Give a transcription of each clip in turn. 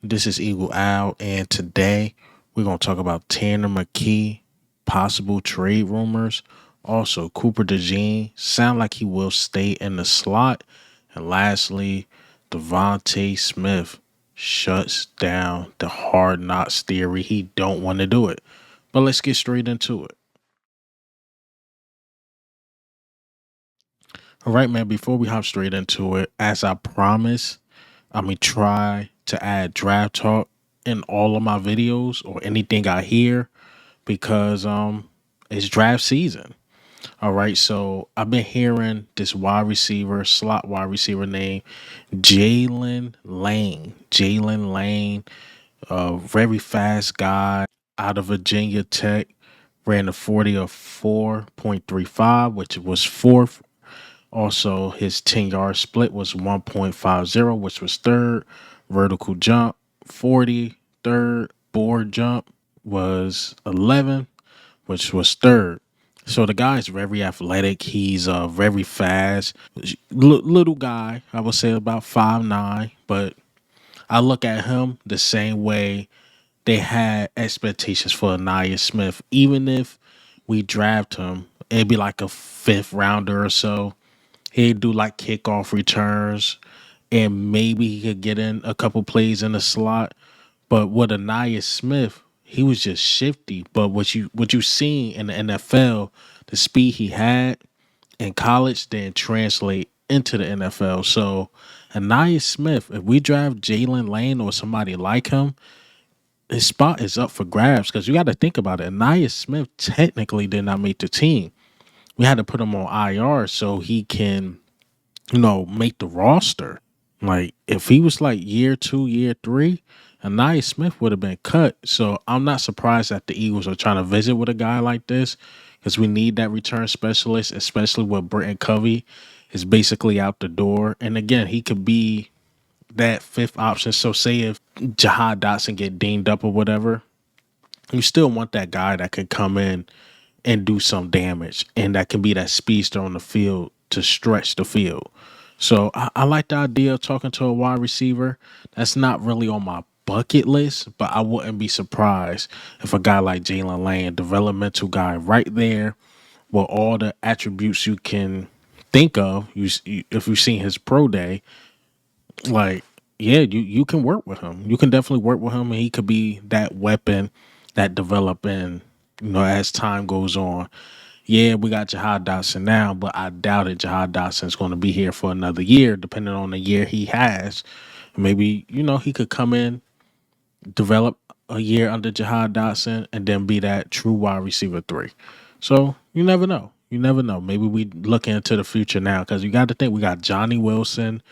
This is Eagle Owl, and today we're going to talk about Tanner McKee, possible trade rumors. Also, Cooper DeJean sound like he will stay in the slot. And lastly, DeVonta Smith shuts down the hard knocks theory. He don't want to do it. But let's get straight into it. All right, man, before we hop straight into it, as I promised, I'm going to try to add draft talk in all of my videos or anything I hear because it's draft season. All right, so I've been hearing this slot wide receiver named Jaylin Lane. Jaylin Lane, a very fast guy out of Virginia Tech, ran a 40 of 4.35, which was fourth. Also, his 10-yard split was 1.50, which was third. Vertical jump, 40, third. Board jump was 11, which was third. So the guy is very athletic. He's very fast. Little guy, I would say about 5'9", but I look at him the same way they had expectations for Anaya Smith. Even if we draft him, it'd be like a fifth rounder or so. He'd do like kickoff returns and maybe he could get in a couple plays in the slot. But with Anaya Smith, he was just shifty. But what you seen in the NFL, the speed he had in college didn't translate into the NFL. So Anaya Smith, if we draft Jaylin Lane or somebody like him, his spot is up for grabs because you got to think about it. Anaya Smith technically did not make the team. We had to put him on IR so he can, make the roster. Like if he was like year two, year three, Anaya Smith would have been cut. So I'm not surprised that the Eagles are trying to visit with a guy like this because we need that return specialist, especially with Britton Covey is basically out the door. And again, he could be that fifth option. So say if Jahad Dotson get dinged up or whatever, you still want that guy that can come in and do some damage and that can be that speedster on the field to stretch the field. So I like the idea of talking to a wide receiver. That's not really on my bucket list, but I wouldn't be surprised if a guy like Jaylin Lane, developmental guy right there with all the attributes you can think of, if you've seen his pro day, like, yeah, you can work with him. You can definitely work with him, and he could be that weapon that develop in, as time goes on. Yeah, we got Jahad Dotson now, but I doubt it. Jahad Dotson is going to be here for another year, depending on the year he has. Maybe, he could come in, develop a year under Jahad Dotson, and then be that true wide receiver three. So you never know. You never know. Maybe we look into the future now because you got to think we got Johnny Wilson,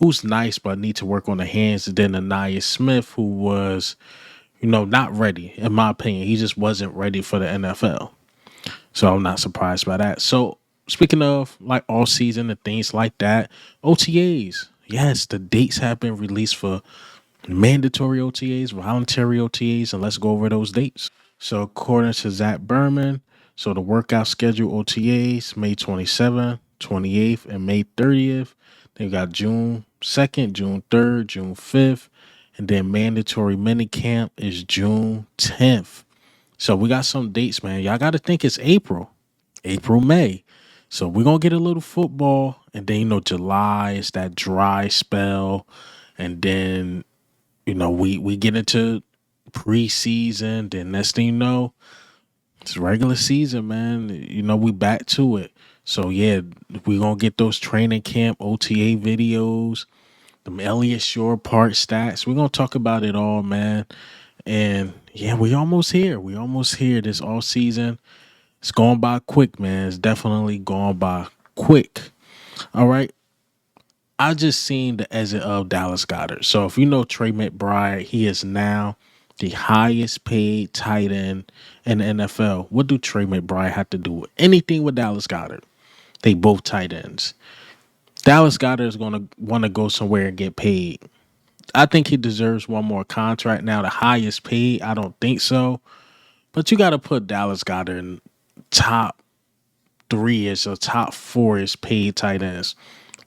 who's nice but need to work on the hands. And then Anaya Smith, who was, not ready, in my opinion. He just wasn't ready for the NFL. So I'm not surprised by that. So speaking of like all season and things like that, OTAs. Yes, the dates have been released for mandatory OTAs, voluntary OTAs, and let's go over those dates. So according to Zach Berman, so the workout schedule OTAs May 27th, 28th, and May 30th. They got June 2nd, June 3rd, June 5th, and then mandatory minicamp is June 10th. So we got some dates, man. Y'all got to think it's April, May. So we're going to get a little football. And then, July is that dry spell. And then, we get into preseason. Then next thing you know, it's regular season, man. We back to it. So, yeah, we're going to get those training camp OTA videos, them Elliott Shore Park stats. We're going to talk about it all, man. And yeah, we almost here. We almost here this all season. It's going by quick, man. It's definitely going by quick. All right. I just seen the exit of Dallas Goedert. So if you know Trey McBride, he is now the highest paid tight end in the NFL. What do Trey McBride have to do with anything with Dallas Goedert? They both tight ends. Dallas Goedert is going to want to go somewhere and get paid. I think he deserves one more contract. Now, the highest paid, I don't think so. But you got to put Dallas Goedert in top three-ish or top four-ish paid tight ends.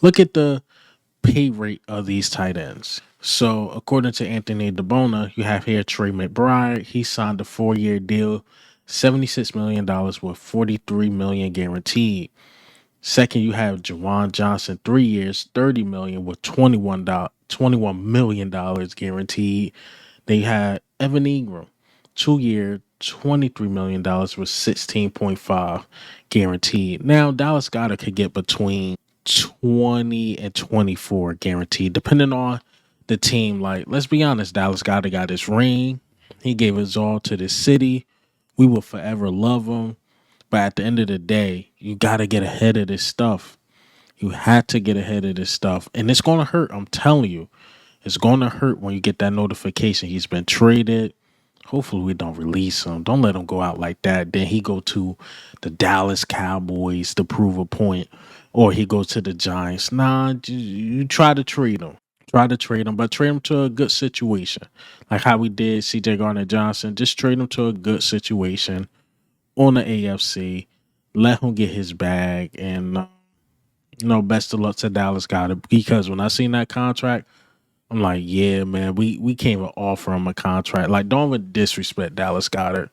Look at the pay rate of these tight ends. So, according to Anthony DeBona, you have here Trey McBride. He signed a 4-year deal, $76 million with 43 million guaranteed. Second, you have Jawan Johnson, 3 years, 30 million with $21 million guaranteed. They had Evan Ingram, 2 year, $23 million with 16.5 guaranteed. Now Dallas Goedert could get between 20 and 24 guaranteed, depending on the team. Like, let's be honest, Dallas Goedert got his ring. He gave his all to the city. We will forever love him. But at the end of the day, you got to get ahead of this stuff. You had to get ahead of this stuff. And it's going to hurt. I'm telling you, it's going to hurt when you get that notification. He's been traded. Hopefully we don't release him. Don't let him go out like that. Then he go to the Dallas Cowboys to prove a point. Or he goes to the Giants. Nah, you try to trade him. Try to trade him, but trade him to a good situation. Like how we did CJ Gardner-Johnson. Just trade him to a good situation on the AFC. Let him get his bag. And, best of luck to Dallas Goedert. Because when I seen that contract, I'm like, yeah, man, we can't even offer him a contract. Like, don't even disrespect Dallas Goedert.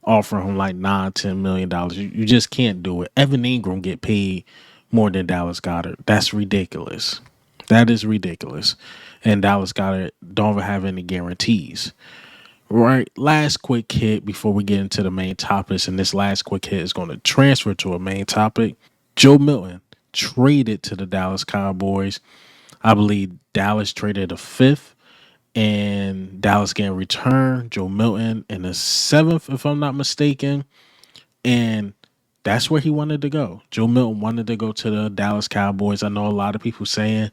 Offer him like $9-10 million. You just can't do it. Evan Ingram get paid more than Dallas Goedert. That's ridiculous. That is ridiculous. And Dallas Goedert don't even have any guarantees. Right. Last quick hit before we get into the main topics. And this last quick hit is going to transfer to a main topic. Joe Milton traded to the Dallas Cowboys. I believe Dallas traded a fifth, and Dallas getting return Joe Milton in the seventh, if I'm not mistaken. And that's where he wanted to go. Joe Milton wanted to go to the Dallas Cowboys. I know a lot of people saying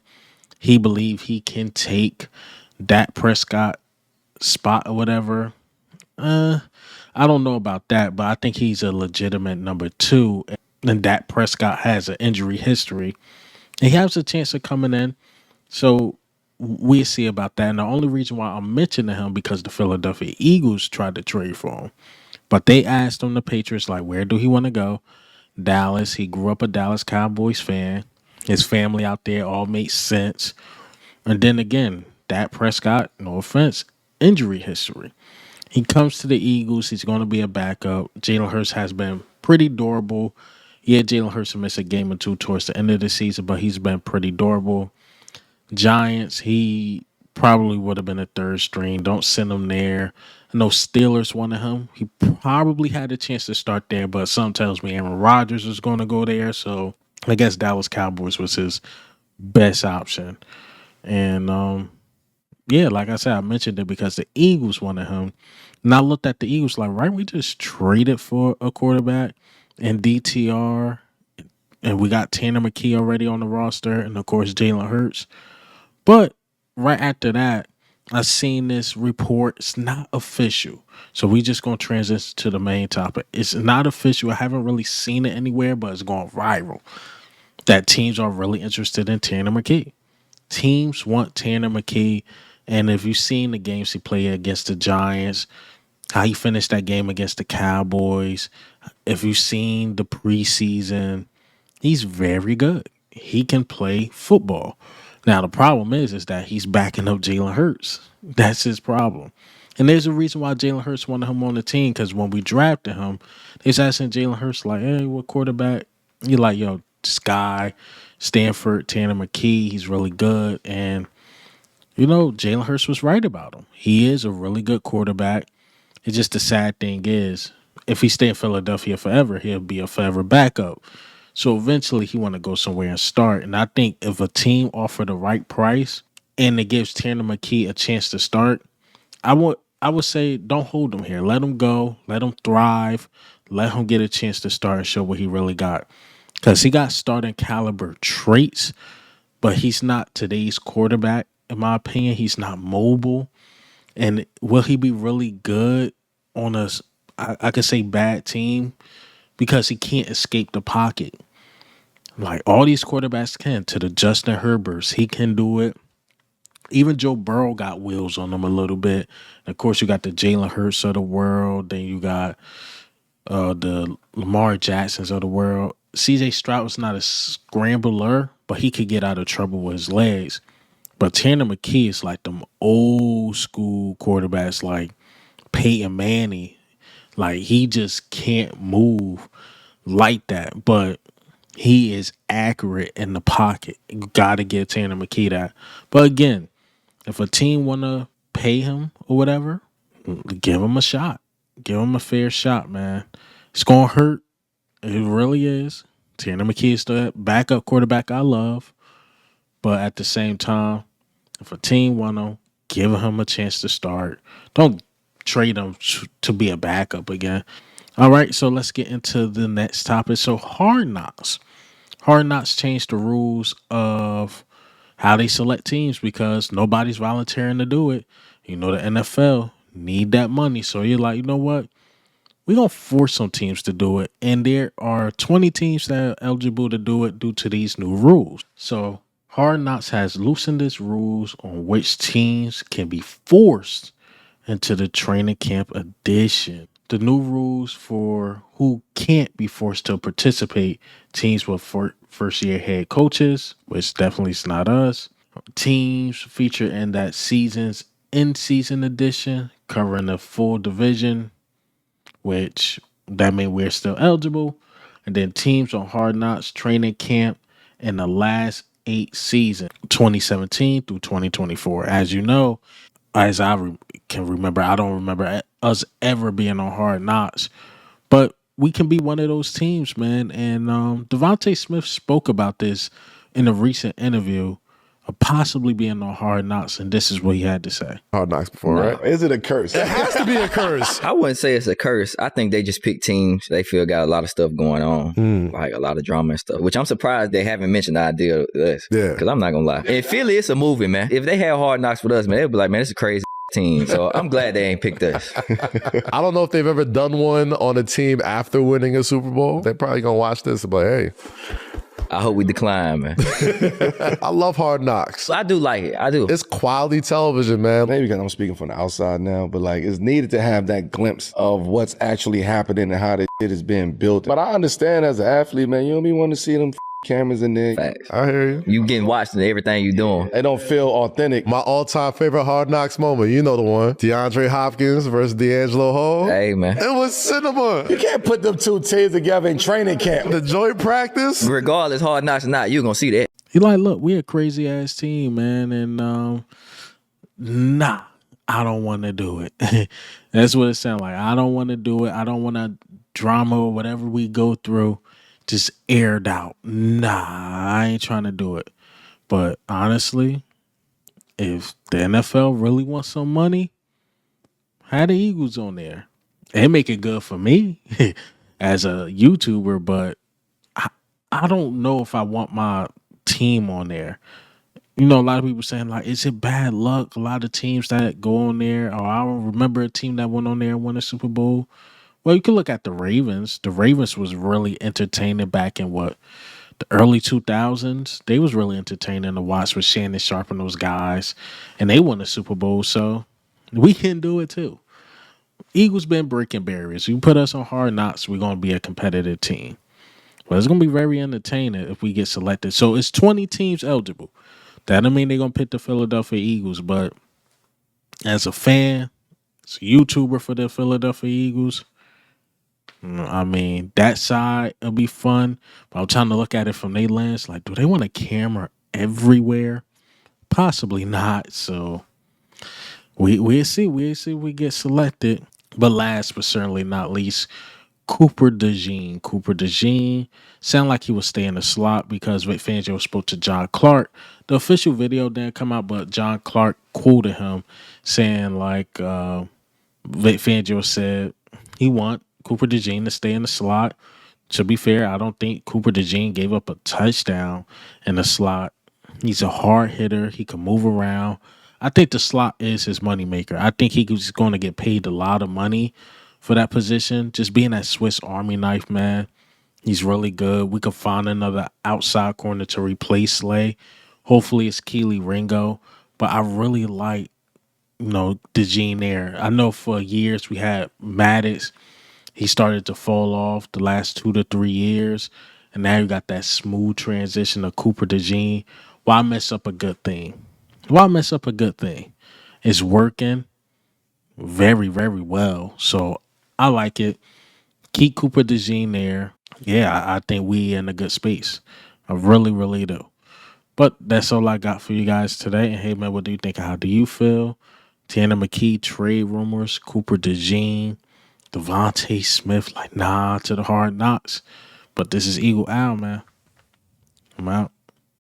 he believe he can take Dak Prescott spot or whatever. I don't know about that, but I think he's a legitimate number two. And Dak Prescott has an injury history. And he has a chance of coming in. So we'll see about that. And the only reason why I'm mentioning him because the Philadelphia Eagles tried to trade for him. But they asked him, the Patriots, like, where do he want to go? Dallas. He grew up a Dallas Cowboys fan. His family out there all made sense. And then again, Dak Prescott, no offense, injury history. He comes to the Eagles. He's going to be a backup. Jalen Hurts has been pretty durable. Yeah, Jalen Hurts missed a game or two towards the end of the season, but he's been pretty durable. Giants, he probably would have been a third string. Don't send him there. I know Steelers wanted him. He probably had a chance to start there, but some tells me Aaron Rodgers was going to go there. So I guess Dallas Cowboys was his best option. And yeah, like I said, I mentioned it because the Eagles wanted him. And I looked at the Eagles like, right, we just traded for a quarterback and DTR, and we got Tanner McKee already on the roster, and of course Jalen Hurts. But right after that, I seen this report. It's not official. So we just going to transition to the main topic. It's not official. I haven't really seen it anywhere, but it's going viral. That teams are really interested in Tanner McKee. Teams want Tanner McKee. And if you've seen the games he played against the Giants, how he finished that game against the Cowboys, if you've seen the preseason, he's very good. He can play football. Now, the problem is that he's backing up Jalen Hurts. That's his problem. And there's a reason why Jalen Hurts wanted him on the team, because when we drafted him, they was asking Jalen Hurts, like, hey, what quarterback? You're like, yo, this guy, Stanford, Tanner McKee, he's really good. And, Jalen Hurts was right about him. He is a really good quarterback. It's just the sad thing is, if he stay in Philadelphia forever, he'll be a forever backup. So eventually he want to go somewhere and start. And I think if a team offer the right price and it gives Tanner McKee a chance to start, I would say don't hold him here. Let him go. Let him thrive. Let him get a chance to start and show what he really got. Because he got starting caliber traits, but he's not today's quarterback, in my opinion. He's not mobile. And will he be really good on I could say bad team? Because he can't escape the pocket. Like all these quarterbacks can. To the Justin Herberts, he can do it. Even Joe Burrow got wheels on him a little bit. And of course, you got the Jalen Hurts of the world. Then you got the Lamar Jacksons of the world. CJ Stroud was not a scrambler, but he could get out of trouble with his legs. But Tanner McKee is like them old school quarterbacks like Peyton Manning. Like he just can't move like that. But he is accurate in the pocket. You gotta give Tanner McKee that. But again, if a team wanna pay him or whatever, give him a shot. Give him a fair shot, man. It's gonna hurt. It really is. Tanner McKee is the backup quarterback I love. But at the same time, if a team want to give him a chance to start, don't trade him to be a backup again. All right, so let's get into the next topic. So Hard Knocks. Hard Knocks changed the rules of how they select teams because nobody's volunteering to do it. You know, the NFL need that money. So you're like, you know what? We're going to force some teams to do it. And there are 20 teams that are eligible to do it due to these new rules. So Hard Knocks has loosened its rules on which teams can be forced into the training camp edition. The new rules for who can't be forced to participate: teams with first-year head coaches, which definitely is not us. Teams featured in that season's in-season edition, covering the full division, which that means we're still eligible. And then teams on Hard Knocks training camp in the last 8 seasons, 2017 through 2024. As you know, as I can remember, I don't remember us ever being on Hard Knocks, but we can be one of those teams, man. And DeVonta Smith spoke about this in a recent interview of possibly being on Hard Knocks, and this is what he had to say. Hard Knocks before, right? Is it a curse? It has to be a curse. I wouldn't say it's a curse. I think they just pick teams they feel got a lot of stuff going on, like a lot of drama and stuff, which I'm surprised they haven't mentioned the idea of this. Yeah. Because I'm not going to lie. In Philly, it's a movie, man. If they had Hard Knocks with us, man, they'd be like, man, it's a crazy team. So I'm glad they ain't picked us. I don't know if they've ever done one on a team after winning a Super Bowl. They're probably going to watch this and be like, hey. I hope we decline, man. I love Hard Knocks. I do like it. I do. It's quality television, man. Maybe because I'm speaking from the outside now, but like it's needed to have that glimpse of what's actually happening and how this shit is being built. But I understand as an athlete, man, you don't be wanting to see them cameras in there. Facts. I hear you. You getting watched in everything you doing. They don't feel authentic. My all-time favorite Hard Knocks moment, you know the one. DeAndre Hopkins versus D'Angelo Hall. Hey, man. It was cinema. You can't put them two teams together in training camp. The joint practice. Regardless, Hard Knocks or not, you're going to see that. He like, look, we a crazy ass team, man, and nah, I don't want to do it. That's what it sounds like. I don't want to do it. I don't want to drama or whatever we go through just aired out. Nah, I ain't trying to do it. But honestly, if the NFL really wants some money, have the Eagles on there. It make it good for me as a YouTuber, but I don't know if I want my team on there. You know, a lot of people saying, like, is it bad luck? A lot of teams that go on there, or I don't remember a team that went on there and won a Super Bowl. Well, you can look at the Ravens. The Ravens was really entertaining back in the early 2000s. They was really entertaining to watch with Shannon Sharp and those guys, and they won the Super Bowl. So we can do it too. Eagles been breaking barriers. You put us on Hard Knocks, we're gonna be a competitive team. But it's gonna be very entertaining if we get selected. So it's 20 teams eligible. That don't mean they're gonna pick the Philadelphia Eagles, but as a fan, as a YouTuber for the Philadelphia Eagles, I mean, that side will be fun, but I'm trying to look at it from their lens. Like, do they want a camera everywhere? Possibly not. So we'll see. We'll see if we get selected. But last but certainly not least, Cooper DeJean. Cooper DeJean sound like he would stay in the slot because Vic Fangio spoke to John Clark. The official video didn't come out, but John Clark quoted him saying like Vic Fangio said he want Cooper DeJean to stay in the slot. To be fair, I don't think Cooper DeJean gave up a touchdown in the slot. He's a hard hitter. He can move around. I think the slot is his moneymaker. I think he's going to get paid a lot of money for that position. Just being that Swiss Army knife, man. He's really good. We could find another outside corner to replace Slay. Hopefully it's Keely Ringo. But I really like, DeJean there. I know for years we had Maddox. He started to fall off the last 2 to 3 years. And now you got that smooth transition of Cooper DeJean. Why mess up a good thing? why mess up a good thing? It's working very, very well. So I like it. Keep Cooper DeJean there. Yeah, I think we in a good space. I really, really do. But that's all I got for you guys today. And hey, man, what do you think? How do you feel? Tanner McKee trade rumors, Cooper DeJean, DeVonta Smith, like, nah to the hard knocks. But this is Eagle Owl, man. I'm out.